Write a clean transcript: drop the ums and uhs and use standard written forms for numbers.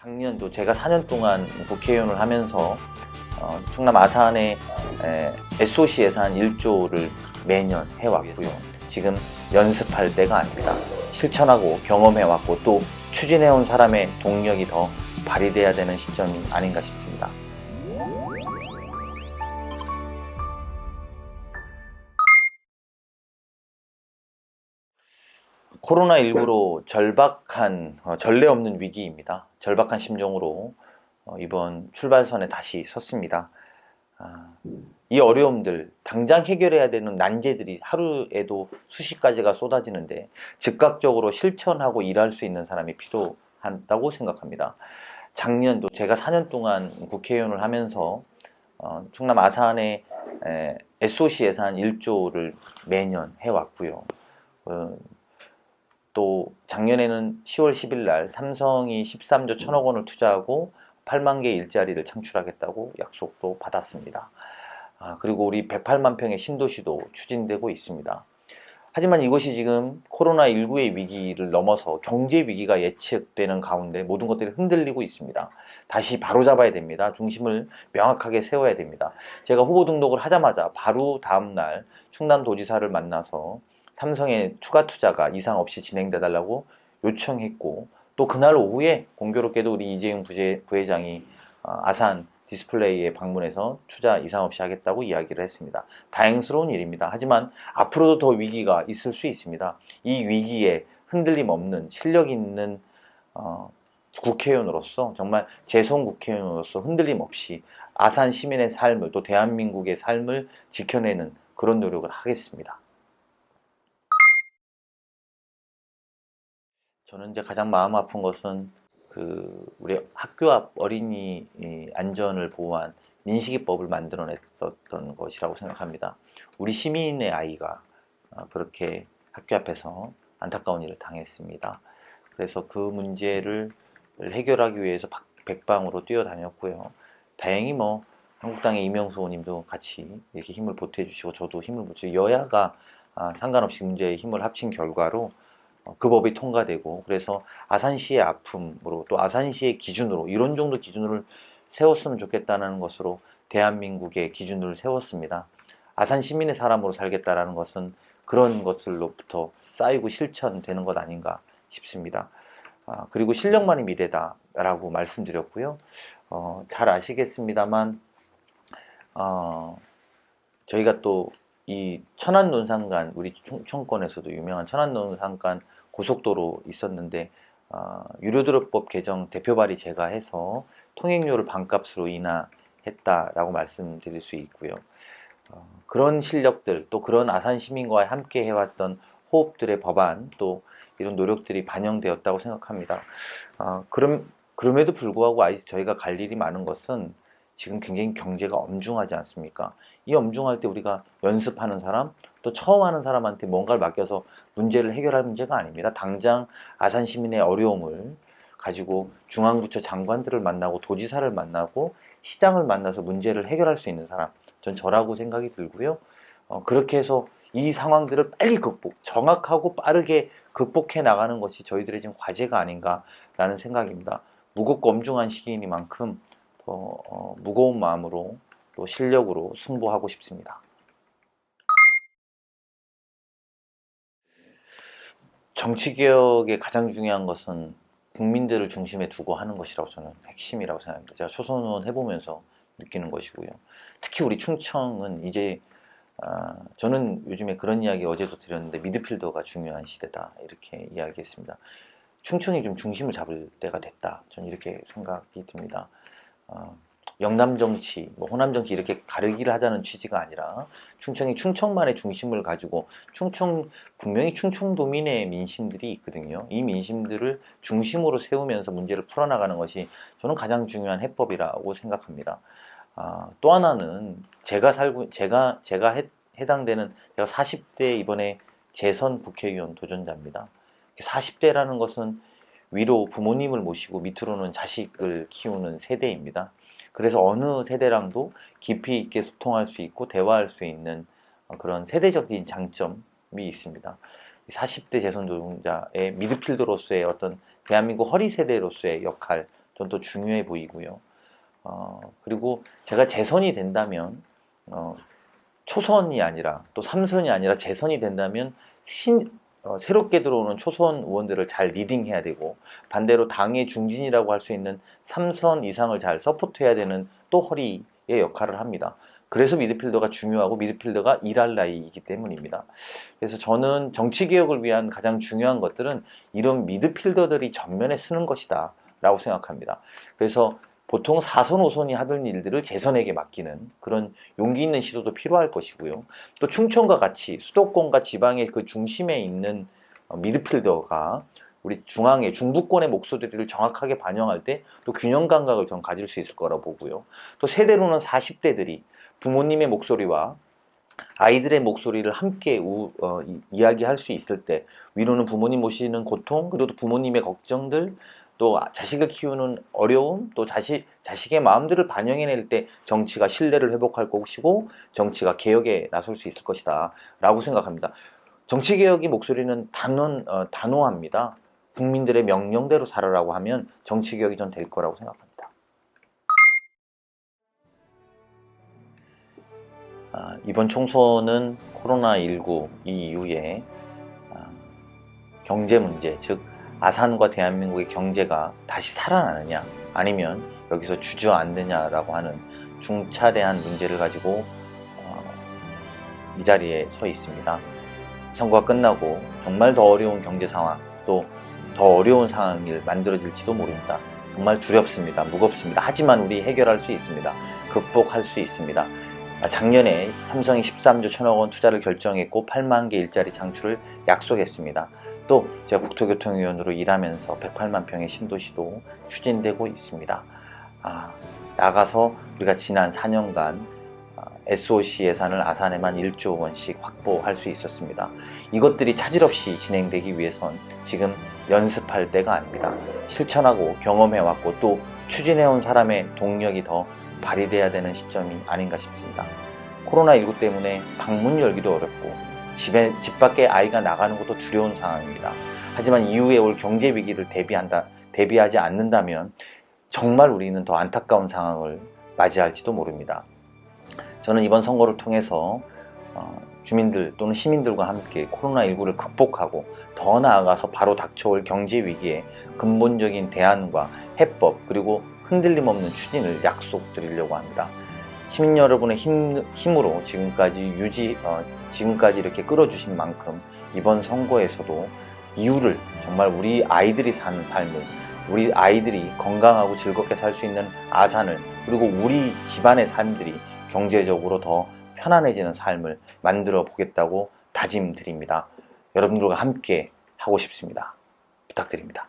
작년도 제가 4년 동안 국회의원을 하면서 충남 아산의 SOC 예산 1조를 매년 해왔고요. 지금 연습할 때가 아닙니다. 실천하고 경험해왔고 또 추진해온 사람의 동력이 더 발휘돼야 되는 시점이 아닌가 싶습니다. 코로나19로 절박한, 전례 없는 위기입니다. 절박한 심정으로 이번 출발선에 다시 섰습니다. 이 어려움들, 당장 해결해야 되는 난제들이 하루에도 수십 가지가 쏟아지는데 즉각적으로 실천하고 일할 수 있는 사람이 필요하다고 생각합니다. 작년도 제가 4년 동안 국회의원을 하면서 충남 아산의 SOC 예산 1조를 매년 해왔고요. 또 작년에는 10월 10일 날 삼성이 13조 1천억 원을 투자하고 8만 개의 일자리를 창출하겠다고 약속도 받았습니다. 그리고 우리 108만 평의 신도시도 추진되고 있습니다. 하지만 이것이 지금 코로나19의 위기를 넘어서 경제 위기가 예측되는 가운데 모든 것들이 흔들리고 있습니다. 다시 바로잡아야 됩니다. 중심을 명확하게 세워야 됩니다. 제가 후보 등록을 하자마자 바로 다음날 충남도지사를 만나서 삼성의 추가 투자가 이상 없이 진행돼 달라고 요청했고, 또 그날 오후에 공교롭게도 우리 이재용 부회장이 아산 디스플레이에 방문해서 투자 이상 없이 하겠다고 이야기를 했습니다. 다행스러운 일입니다. 하지만 앞으로도 더 위기가 있을 수 있습니다. 이 위기에 흔들림 없는 실력 있는 국회의원으로서, 정말 재선 국회의원으로서 흔들림 없이 아산 시민의 삶을, 또 대한민국의 삶을 지켜내는 그런 노력을 하겠습니다. 저는 이제 가장 마음 아픈 것은 우리 학교 앞 어린이 안전을 보호한 민식이법을 만들어냈었던 것이라고 생각합니다. 우리 시민의 아이가 그렇게 학교 앞에서 안타까운 일을 당했습니다. 그래서 그 문제를 해결하기 위해서 백방으로 뛰어다녔고요. 다행히 한국당의 이명수 의원님도 같이 이렇게 힘을 보태주시고 저도 힘을 보태주시고 여야가 상관없이 문제에 힘을 합친 결과로 그 법이 통과되고, 그래서 아산시의 아픔으로 또 아산시의 기준으로 이런 정도 기준을 세웠으면 좋겠다는 것으로 대한민국의 기준을 세웠습니다. 아산 시민의 사람으로 살겠다라는 것은 그런 것들로부터 쌓이고 실천되는 것 아닌가 싶습니다. 그리고 실력만이 미래다라고 말씀드렸고요. 잘 아시겠습니다만 저희가 또 이 천안논산간, 우리 충청권에서도 유명한 천안논산간 고속도로 있었는데 유료도로법 개정 대표 발의 제가 해서 통행료를 반값으로 인하했다라고 말씀드릴 수 있고요. 그런 실력들, 또 그런 아산 시민과 함께 해왔던 호흡들의 법안, 또 이런 노력들이 반영되었다고 생각합니다. 그럼에도 불구하고 아직 저희가 갈 일이 많은 것은 지금 굉장히 경제가 엄중하지 않습니까? 이 엄중할 때 우리가 연습하는 사람, 또 처음 하는 사람한테 뭔가를 맡겨서 문제를 해결할 문제가 아닙니다. 당장 아산 시민의 어려움을 가지고 중앙부처 장관들을 만나고 도지사를 만나고 시장을 만나서 문제를 해결할 수 있는 사람, 전 저라고 생각이 들고요. 그렇게 해서 이 상황들을 빨리 정확하고 빠르게 극복해 나가는 것이 저희들의 지금 과제가 아닌가라는 생각입니다. 무겁고 엄중한 시기이니만큼 더 무거운 마음으로 또 실력으로 승부하고 싶습니다. 정치개혁의 가장 중요한 것은 국민들을 중심에 두고 하는 것이라고 저는 핵심이라고 생각합니다. 제가 초선 의원 해보면서 느끼는 것이고요. 특히 우리 충청은 이제 저는 요즘에 그런 이야기 어제도 드렸는데 미드필더가 중요한 시대다 이렇게 이야기했습니다. 충청이 좀 중심을 잡을 때가 됐다. 저는 이렇게 생각이 듭니다. 영남 정치, 호남 정치 이렇게 가르기를 하자는 취지가 아니라 충청이 충청만의 중심을 가지고 분명히 충청도민의 민심들이 있거든요. 이 민심들을 중심으로 세우면서 문제를 풀어나가는 것이 저는 가장 중요한 해법이라고 생각합니다. 또 하나는 제가 해당되는 제가 40대 이번에 재선 국회의원 도전자입니다. 40대라는 것은 위로 부모님을 모시고 밑으로는 자식을 키우는 세대입니다. 그래서 어느 세대랑도 깊이 있게 소통할 수 있고 대화할 수 있는 그런 세대적인 장점이 있습니다. 40대 재선 도전자의 미드필더로서의 어떤 대한민국 허리 세대로서의 역할, 전 또 중요해 보이고요. 그리고 제가 재선이 된다면 초선이 아니라 또 3선이 아니라 재선이 된다면 새롭게 들어오는 초선 의원들을 잘 리딩해야 되고, 반대로 당의 중진이라고 할 수 있는 3선 이상을 잘 서포트해야 되는 또 허리의 역할을 합니다. 그래서 미드필더가 중요하고 미드필더가 일할 나이이기 때문입니다. 그래서 저는 정치개혁을 위한 가장 중요한 것들은 이런 미드필더들이 전면에 서는 것이다 라고 생각합니다. 그래서 보통 4선, 5선이 하던 일들을 재선에게 맡기는 그런 용기 있는 시도도 필요할 것이고요. 또 충청과 같이 수도권과 지방의 그 중심에 있는 미드필더가 우리 중앙의 중부권의 목소리를 정확하게 반영할 때 또 균형 감각을 좀 가질 수 있을 거라고 보고요. 또 세대로는 40대들이 부모님의 목소리와 아이들의 목소리를 함께 이야기할 수 있을 때, 위로는 부모님 모시는 고통, 그리고 또 부모님의 걱정들, 또 자식을 키우는 어려움, 또 자식의 마음들을 반영해낼 때 정치가 신뢰를 회복할 것이고 정치가 개혁에 나설 수 있을 것이다 라고 생각합니다. 정치개혁의 목소리는 단호합니다. 국민들의 명령대로 살아라고 하면 정치개혁이 전 될 거라고 생각합니다. 이번 총선은 코로나19 이후에 경제 문제, 즉 아산과 대한민국의 경제가 다시 살아나느냐 아니면 여기서 주저앉느냐라고 하는 중차대한 문제를 가지고 이 자리에 서 있습니다. 선거가 끝나고 정말 더 어려운 경제 상황, 또 더 어려운 상황이 만들어질지도 모릅니다. 정말 두렵습니다. 무겁습니다. 하지만 우리 해결할 수 있습니다. 극복할 수 있습니다. 작년에 삼성이 13조 1천억 원 투자를 결정했고 8만 개 일자리 창출을 약속했습니다. 또 제가 국토교통위원으로 일하면서 108만 평의 신도시도 추진되고 있습니다. 나가서 우리가 지난 4년간 SOC 예산을 아산에만 1조 원씩 확보할 수 있었습니다. 이것들이 차질 없이 진행되기 위해선 지금 연습할 때가 아닙니다. 실천하고 경험해왔고 또 추진해온 사람의 동력이 더 발휘돼야 되는 시점이 아닌가 싶습니다. 코로나19 때문에 방문 열기도 어렵고 집 밖에 아이가 나가는 것도 두려운 상황입니다. 하지만 이후에 올 경제 위기를 대비하지 않는다면 정말 우리는 더 안타까운 상황을 맞이할지도 모릅니다. 저는 이번 선거를 통해서 주민들 또는 시민들과 함께 코로나19를 극복하고 더 나아가서 바로 닥쳐올 경제 위기에 근본적인 대안과 해법, 그리고 흔들림 없는 추진을 약속드리려고 합니다. 시민 여러분의 힘으로 지금까지 이렇게 끌어주신 만큼 이번 선거에서도 이유를 정말 우리 아이들이 사는 삶을, 우리 아이들이 건강하고 즐겁게 살 수 있는 아산을, 그리고 우리 집안의 삶들이 경제적으로 더 편안해지는 삶을 만들어 보겠다고 다짐드립니다. 여러분들과 함께 하고 싶습니다. 부탁드립니다.